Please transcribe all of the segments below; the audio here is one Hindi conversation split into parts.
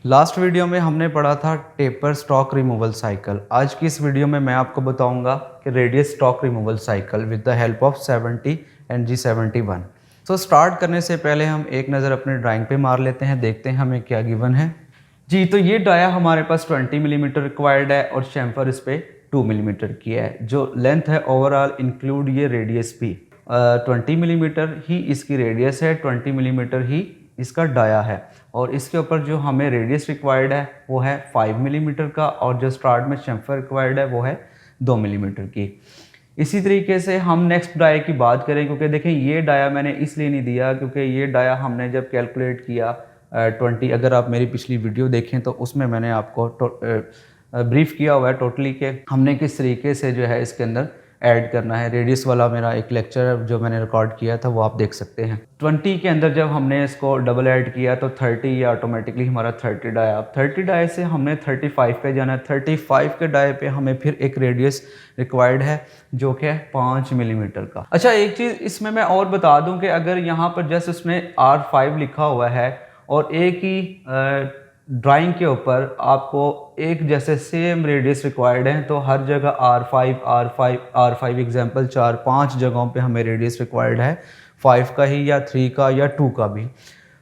लास्ट वीडियो में हमने पढ़ा था टेपर स्टॉक रिमूवल साइकिल। आज की इस वीडियो में मैं आपको बताऊंगा कि radius stock removal cycle with the help of 70 and G71। तो स्टार्ट करने से पहले हम एक नज़र अपने ड्राइंग पे मार लेते हैं, देखते हैं हमें क्या गिवन है। जी, तो ये डाया हमारे पास 20 मिलीमीटर रिक्वायर्ड है और चैम्फर इस पर 2 मिलीमीटर की है। जो लेंथ है ओवरऑल इंक्लूड ये रेडियस भी 20 मिलीमीटर ही इसकी रेडियस है, 20 मिलीमीटर ही इसका डाया है। और इसके ऊपर जो हमें रेडियस रिक्वायर्ड है वो है 5 मिलीमीटर का, और जो स्टार्ट में चैम्फर रिक्वायर्ड है वो है 2 मिलीमीटर की। इसी तरीके से हम नेक्स्ट डाया की बात करें, क्योंकि देखें ये डाया मैंने इसलिए नहीं दिया क्योंकि ये डाया हमने जब कैलकुलेट किया 20, अगर आप मेरी पिछली वीडियो देखें तो उसमें मैंने आपको ब्रीफ किया हुआ है टोटली के हमने किस तरीके से जो है इसके अंदर ऐड करना है। रेडियस वाला मेरा एक लेक्चर जो मैंने रिकॉर्ड किया था वो आप देख सकते हैं। 20 के अंदर जब हमने इसको डबल ऐड किया तो 30 ये ऑटोमेटिकली हमारा 30 डाया। अब 30 डाय से हमने 35 पे जाना है। 35 के डाय पे हमें फिर एक रेडियस रिक्वायर्ड है जो कि है 5 मिलीमीटर का। अच्छा, एक चीज़ इसमें मैं और बता दूं कि अगर यहाँ पर जस्ट उसमें R5 लिखा हुआ है और एक ही ड्राइंग के ऊपर आपको एक जैसे सेम रेडियस रिक्वायर्ड है तो हर जगह R5 एग्जाम्पल 4-5 जगहों पे हमें रेडियस रिक्वायर्ड है, 5 का ही या 3 का या 2 का भी।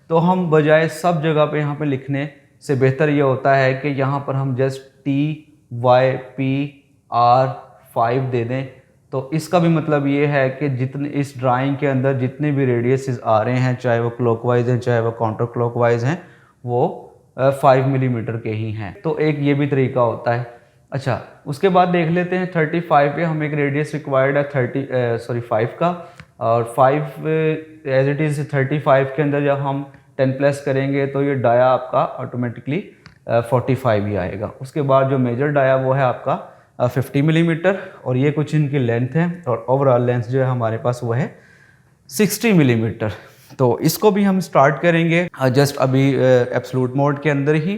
तो हम बजाय सब जगह पे यहाँ पे लिखने से बेहतर ये होता है कि यहाँ पर हम जस्ट TYPR5 दे दें। तो इसका भी मतलब ये है कि जितने इस ड्राइंग के अंदर जितने भी रेडियसेस आ रहे हैं, चाहे वो क्लॉकवाइज हैं चाहे वो काउंटर क्लॉकवाइज हैं, वो 5 मिलीमीटर के ही हैं। तो एक ये भी तरीका होता है। अच्छा, उसके बाद देख लेते हैं 35 पे हमें एक रेडियस रिक्वायर्ड है 5 का, और 5 एज इट इज़ 35 के अंदर जब हम 10 प्लस करेंगे तो ये डाया आपका ऑटोमेटिकली 45 ही आएगा। उसके बाद जो मेजर डाया वो है आपका 50 मिलीमीटर, और ये कुछ इनकी लेंथ है, और ओवरऑल लेंथ जो है हमारे पास वो है 60 मिलीमीटर। तो इसको भी हम स्टार्ट करेंगे जस्ट अभी एब्सोल्यूट मोड के अंदर ही।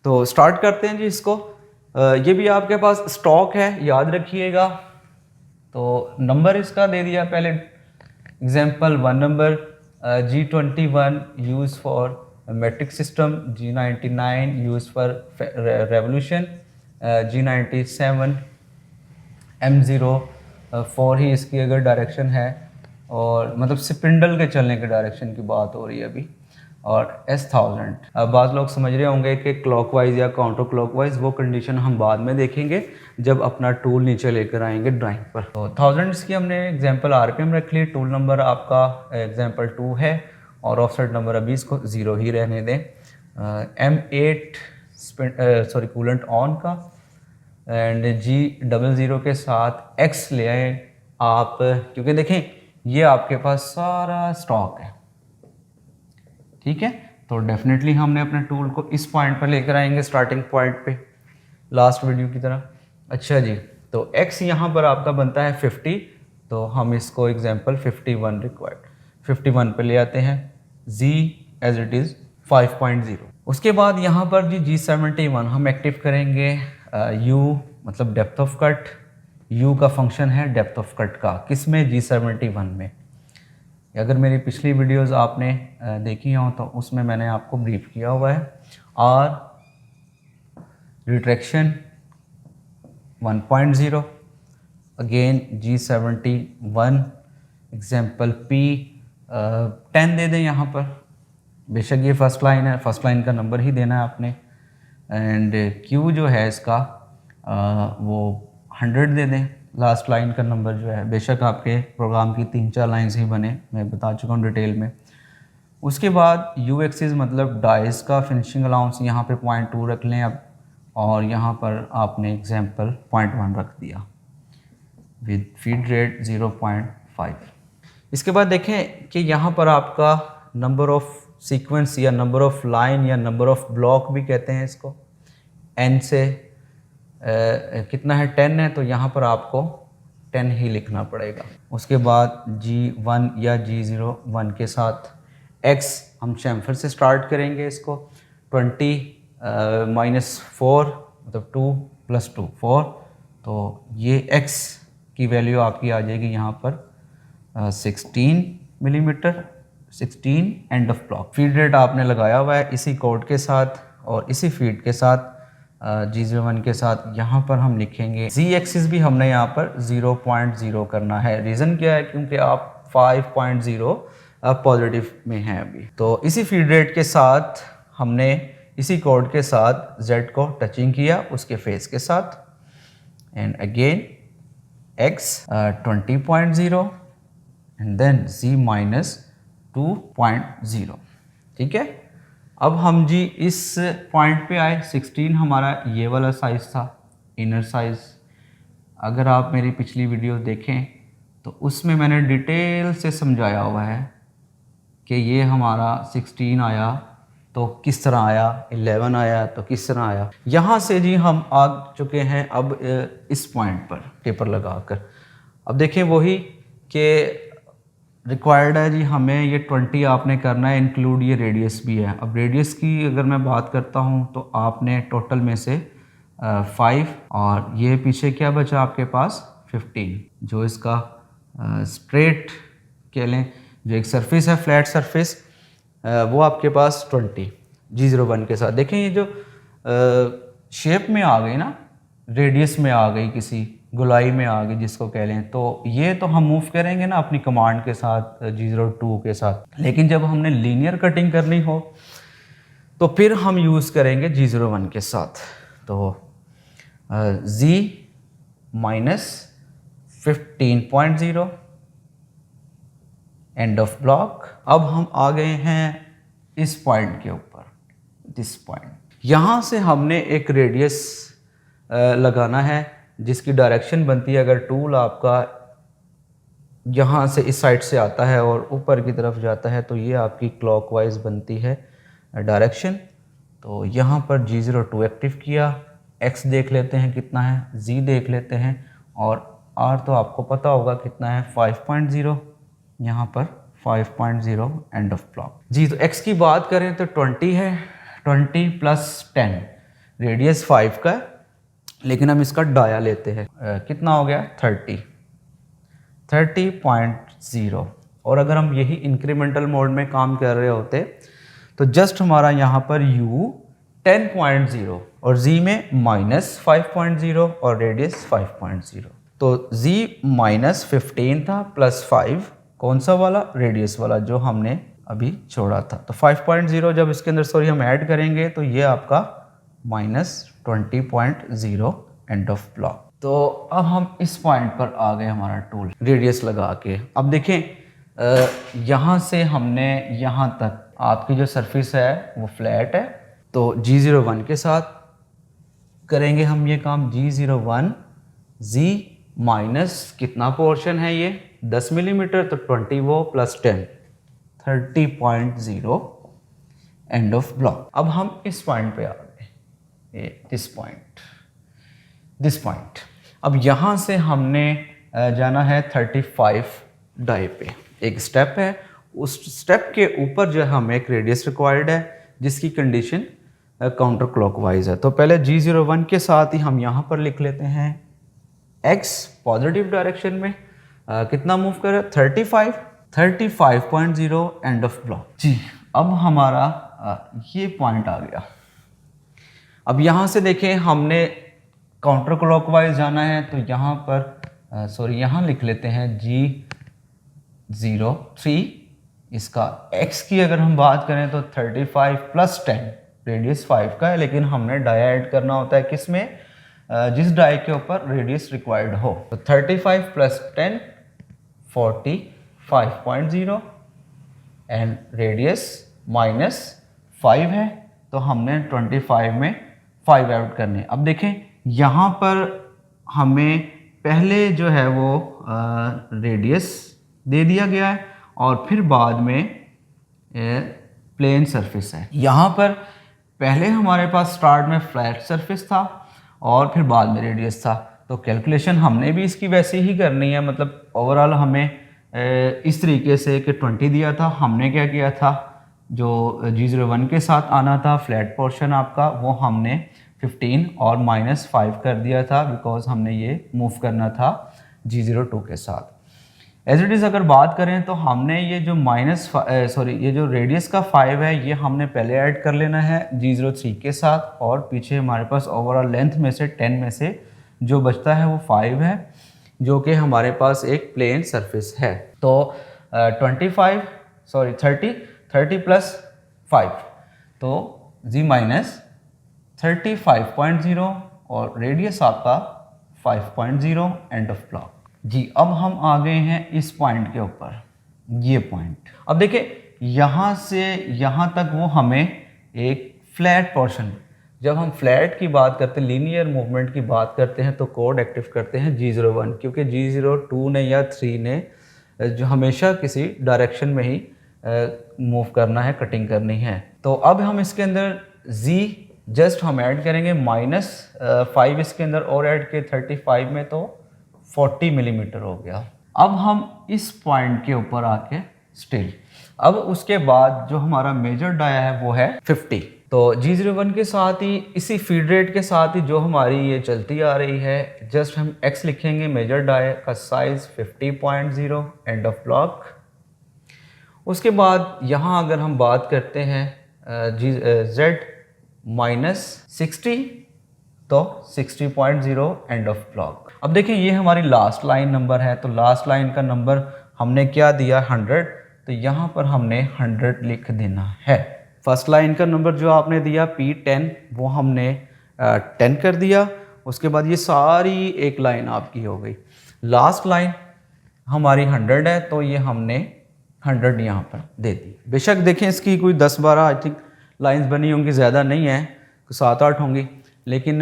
तो स्टार्ट करते हैं जी इसको। ये भी आपके पास स्टॉक है, याद रखिएगा। तो नंबर इसका दे दिया पहले, example 1 number G21 use for metric system, G99 use for revolution, G97 M04 ही इसकी अगर डायरेक्शन है, और मतलब स्पिंडल के चलने के डायरेक्शन की बात हो रही है अभी, और S1000। अब बाज़ लोग समझ रहे होंगे कि क्लॉकवाइज या काउंटर क्लॉकवाइज, वो कंडीशन हम बाद में देखेंगे जब अपना टूल नीचे लेकर आएंगे ड्राइंग पर। तो थाउजेंड्स की हमने एग्जांपल RPM रख ली, टूल नंबर आपका एग्जांपल 2 है, और ऑफसेट नंबर अभी इसको 0 ही रहने दें। M8 कूलेंट ऑन का, एंड G00 के साथ X ले आए आप, क्योंकि देखें ये आपके पास सारा स्टॉक है, ठीक है। तो डेफिनेटली हमने अपने टूल को इस पॉइंट पर लेकर आएंगे, स्टार्टिंग पॉइंट पे, लास्ट वीडियो की तरह। अच्छा जी, तो X यहाँ पर आपका बनता है 50, तो हम इसको एग्जांपल 51 रिक्वायर्ड 51 पे ले आते हैं, Z एज इट इज़ 5.0। उसके बाद यहाँ पर जी G71 हम एक्टिव करेंगे। U मतलब डेप्थ ऑफ कट, U का फंक्शन है डेप्थ ऑफ कट का, किस में? G71 में। अगर मेरी पिछली वीडियोस आपने देखी हो तो उसमें मैंने आपको ब्रीफ किया हुआ है। R retraction 1.0, again G71 example P 10 दे दें यहाँ पर, बेशक ये फर्स्ट लाइन है, फर्स्ट लाइन का नंबर ही देना है आपने। एंड Q जो है इसका वो 100 दे दें, लास्ट लाइन का नंबर जो है, बेशक आपके प्रोग्राम की 3-4 लाइन्स ही बने, मैं बता चुका हूँ डिटेल में। उसके बाद U एक्सिस मतलब डाइस का फिनिशिंग अलाउंस, यहाँ पे 0.2 रख लें अब, और यहाँ पर आपने एग्जांपल 0.1 रख दिया विद फीड रेट 0.5। इसके बाद देखें कि यहाँ पर आपका नंबर ऑफ सीक्वेंस या नंबर ऑफ लाइन या नंबर ऑफ ब्लॉक भी कहते हैं इसको, N से कितना है 10 है, तो यहाँ पर आपको 10 ही लिखना पड़ेगा। उसके बाद G1 या G01 के साथ X हम चैम्फर से स्टार्ट करेंगे इसको, 20 -4 मतलब 2 + 2 4, तो ये X की वैल्यू आपकी आ जाएगी यहाँ पर 16 millimetre, 16 end of block. Feed rate आपने लगाया हुआ है इसी कोड के साथ, और इसी फीड के साथ G01 के साथ यहाँ पर हम लिखेंगे Z एक्सिस भी हमने यहाँ पर 0.0 करना है। रीज़न क्या है, क्योंकि आप 5.0 पॉजिटिव में हैं अभी। तो इसी फीड रेट के साथ हमने इसी कोड के साथ Z को टचिंग किया उसके फेस के साथ, and again X 20.0 and then Z minus 2.0। ठीक है, अब हम जी इस पॉइंट पे आए। 16 हमारा ये वाला साइज़ था, इनर साइज़। अगर आप मेरी पिछली वीडियो देखें तो उसमें मैंने डिटेल से समझाया हुआ है कि ये हमारा 16 आया तो किस तरह आया, 11 आया तो किस तरह आया। यहाँ से जी हम आ चुके हैं अब इस पॉइंट पर टेपर लगाकर। अब देखें वही कि रिक्वायर्ड है जी हमें ये 20 आपने करना है, इंक्लूड ये रेडियस भी है। अब रेडियस की अगर मैं बात करता हूँ तो आपने टोटल में से 5 और ये पीछे क्या बचा आपके पास 15, जो इसका स्ट्रेट कह लें, जो एक सरफेस है फ्लैट सरफेस, वो आपके पास 20 G01 के साथ। देखें ये जो शेप में आ गई ना, रेडियस में आ गई, किसी गोलाई में आ गई जिसको कह लें, तो ये तो हम मूव करेंगे ना अपनी कमांड के साथ G02 के साथ। लेकिन जब हमने लीनियर कटिंग करनी हो तो फिर हम यूज़ करेंगे G01 के साथ। तो Z minus 15.0 end of block. अब हम आ गए हैं इस पॉइंट के ऊपर, दिस पॉइंट। यहाँ से हमने एक रेडियस लगाना है जिसकी डायरेक्शन बनती है, अगर टूल आपका यहाँ से इस साइड से आता है और ऊपर की तरफ जाता है तो ये आपकी क्लॉकवाइज बनती है डायरेक्शन। तो यहाँ पर G02 एक्टिव किया, X देख लेते हैं कितना है, Z देख लेते हैं, और R तो आपको पता होगा कितना है 5.0, यहाँ पर 5.0 एंड ऑफ ब्लॉक जी। तो X की बात करें तो 20 है, 20 प्लस 10, रेडियस 5 का, लेकिन हम इसका डाया लेते हैं, कितना हो गया 30.0। और अगर हम यही इंक्रीमेंटल मोड में काम कर रहे होते तो जस्ट हमारा यहाँ पर U 10.0 और Z में माइनस 5.0 और रेडियस 5.0। तो Z माइनस 15 था प्लस 5, कौन सा वाला, रेडियस वाला जो हमने अभी छोड़ा था। तो 5.0 जब इसके अंदर हम ऐड करेंगे तो ये आपका माइनस 20.0 एंड ऑफ ब्लॉक। तो अब हम इस पॉइंट पर आ गए हमारा टूल रेडियस लगा के। अब देखें यहाँ से हमने यहाँ तक आपकी जो सरफेस है वो फ्लैट है, तो G01 के साथ करेंगे हम ये काम। G01 Z माइनस कितना पोर्शन है ये 10 मिलीमीटर, तो 20 वो प्लस 10 30.0 एंड ऑफ ब्लॉक। अब हम इस पॉइंट पे आ गए, दिस पॉइंट। अब यहाँ से हमने जाना है 35 डाई पे, एक स्टेप है, उस स्टेप के ऊपर जो हमें एक रेडियस रिक्वायर्ड है जिसकी कंडीशन काउंटर क्लॉकवाइज है। तो पहले G01 के साथ ही हम यहाँ पर लिख लेते हैं X पॉजिटिव डायरेक्शन में कितना मूव करे 35.0 एंड ऑफ ब्लॉक जी। अब हमारा ये पॉइंट आ गया। अब यहाँ से देखें हमने काउंटर क्लॉकवाइज जाना है, तो यहाँ पर यहाँ लिख लेते हैं G03। इसका X की अगर हम बात करें तो 35 प्लस 10, रेडियस 5 का है, लेकिन हमने डाया ऐड करना होता है किस में, जिस डाई के ऊपर रेडियस रिक्वायर्ड हो। तो 35 प्लस 10 45.0 एंड रेडियस माइनस 5 है, तो हमने 25 में 5 ऐड करने। अब देखें यहाँ पर हमें पहले जो है वो रेडियस दे दिया गया है और फिर बाद में प्लेन सरफेस है। यहाँ पर पहले हमारे पास स्टार्ट में फ्लैट सरफेस था और फिर बाद में रेडियस था। तो कैलकुलेशन हमने भी इसकी वैसे ही करनी है, मतलब ओवरऑल हमें इस तरीके से कि 20 दिया था, हमने क्या किया था, जो G01 के साथ आना था फ्लैट पोर्शन आपका, वो हमने 15 और -5 कर दिया था, बिकॉज हमने ये मूव करना था G02 के साथ। एज इट इज़ अगर बात करें तो हमने ये जो ये जो रेडियस का 5 है ये हमने पहले ऐड कर लेना है G03 के साथ, और पीछे हमारे पास ओवरऑल लेंथ में से 10 में से जो बचता है वो 5 है, जो कि हमारे पास एक प्लेन सरफेस है। तो 30 प्लस 5 तो G माइनस 35.0 और रेडियस आपका 5.0 एंड ऑफ ब्लॉक। जी अब हम आ गए हैं इस पॉइंट के ऊपर, ये पॉइंट। अब देखिए यहाँ से यहाँ तक वो हमें एक फ्लैट पोर्शन, जब हम फ्लैट की बात करते हैं, लीनियर मूवमेंट की बात करते हैं, तो कोड एक्टिव करते हैं G01, क्योंकि G02 ने या 3 ने जो हमेशा किसी डायरेक्शन में ही मूव करना है, कटिंग करनी है। तो अब हम इसके अंदर Z जस्ट हम ऐड करेंगे -5 इसके अंदर और ऐड के 35 में, तो 40 मिलीमीटर हो गया। अब हम इस पॉइंट के ऊपर आके स्टिल, अब उसके बाद जो हमारा मेजर डाया है वो है 50। तो G01 के साथ ही इसी फीड रेट के साथ ही जो हमारी ये चलती आ रही है, जस्ट हम X लिखेंगे, मेजर डाया का साइज 50.0 एंड ऑफ ब्लॉक। उसके बाद यहाँ अगर हम बात करते हैं Z -60 तो 60.0 एंड ऑफ ब्लॉक। अब देखिए ये हमारी लास्ट लाइन नंबर है, तो लास्ट लाइन का नंबर हमने क्या दिया 100, तो यहाँ पर हमने 100 लिख देना है। फर्स्ट लाइन का नंबर जो आपने दिया P10 वो हमने 10 कर दिया। उसके बाद ये सारी एक लाइन आपकी हो गई। लास्ट लाइन हमारी 100 है, तो ये हमने 100 यहाँ पर दे दी। बेशक देखें इसकी कोई 10-12 आई थिंक लाइन्स बनी होंगी, ज़्यादा नहीं है, 7-8 होंगी, लेकिन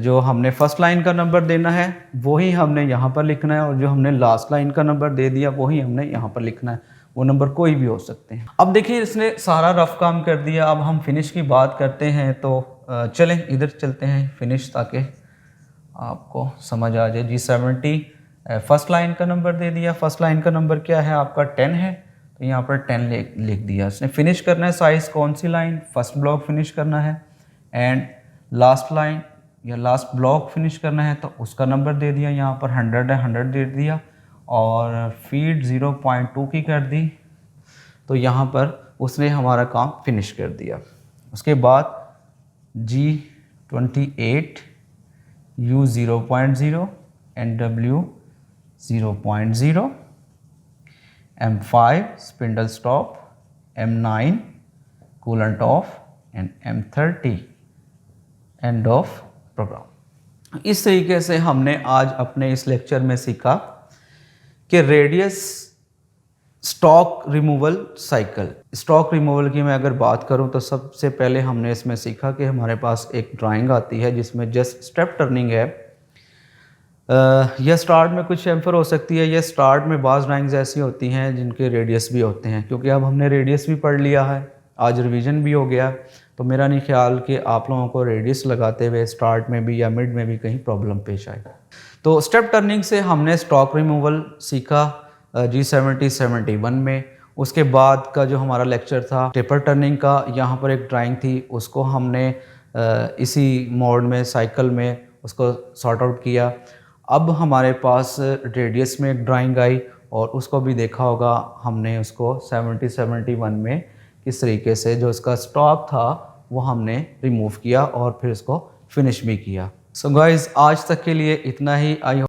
जो हमने फर्स्ट लाइन का नंबर देना है वही हमने यहाँ पर लिखना है, और जो हमने लास्ट लाइन का नंबर दे दिया वही हमने यहाँ पर लिखना है। वो नंबर कोई भी हो सकते हैं। अब देखिए इसने सारा रफ काम कर दिया। अब हम फिनिश की बात करते हैं, तो चलें इधर चलते हैं फिनिश, ताकि आपको समझ आ जाए। G70 फर्स्ट लाइन का नंबर दे दिया। फर्स्ट लाइन का नंबर क्या है आपका 10 है, तो यहाँ पर 10 लिख दिया। इसने फिनिश करना है साइज़ कौन सी लाइन, फर्स्ट ब्लॉक फिनिश करना है, एंड लास्ट लाइन या लास्ट ब्लॉक फिनिश करना है, तो उसका नंबर दे दिया। यहाँ पर 100 है, 100 दे दिया, और फीड 0.2 की कर दी, तो यहाँ पर उसने हमारा काम फिनिश कर दिया। उसके बाद G28 U 0.0 and W 0.0, M5 spindle stop, M9 coolant off, and M30 and off program. इस तरीके से हमने आज अपने इस लेक्चर में सीखा कि radius stock removal cycle. Stock removal की मैं अगर बात करूं तो सबसे पहले हमने इसमें सीखा कि हमारे पास एक ड्राइंग आती है जिसमें जस्ट स्टेप टर्निंग है। यह स्टार्ट में कुछ एम्फर हो सकती है, यह स्टार्ट में बाज़ ड्राइंग्स ऐसी होती हैं जिनके रेडियस भी होते हैं, क्योंकि अब हमने रेडियस भी पढ़ लिया है, आज रिवीजन भी हो गया, तो मेरा नहीं ख्याल कि आप लोगों को रेडियस लगाते हुए स्टार्ट में भी या मिड में भी कहीं प्रॉब्लम पेश आए। तो स्टेप टर्निंग से हमने स्टॉक रिमूवल सीखा G71 में। उसके बाद का जो हमारा लेक्चर था टेपर टर्निंग का, यहाँ पर एक ड्राइंग थी, उसको हमने इसी मोड में साइकिल में उसको सॉर्ट आउट किया। अब हमारे पास रेडियस में एक ड्राइंग आई, और उसको भी देखा होगा हमने, उसको 71 में किस तरीके से जो उसका स्टॉक था वो हमने रिमूव किया और फिर उसको फिनिश भी किया। सो गाइज़ आज तक के लिए इतना ही। आई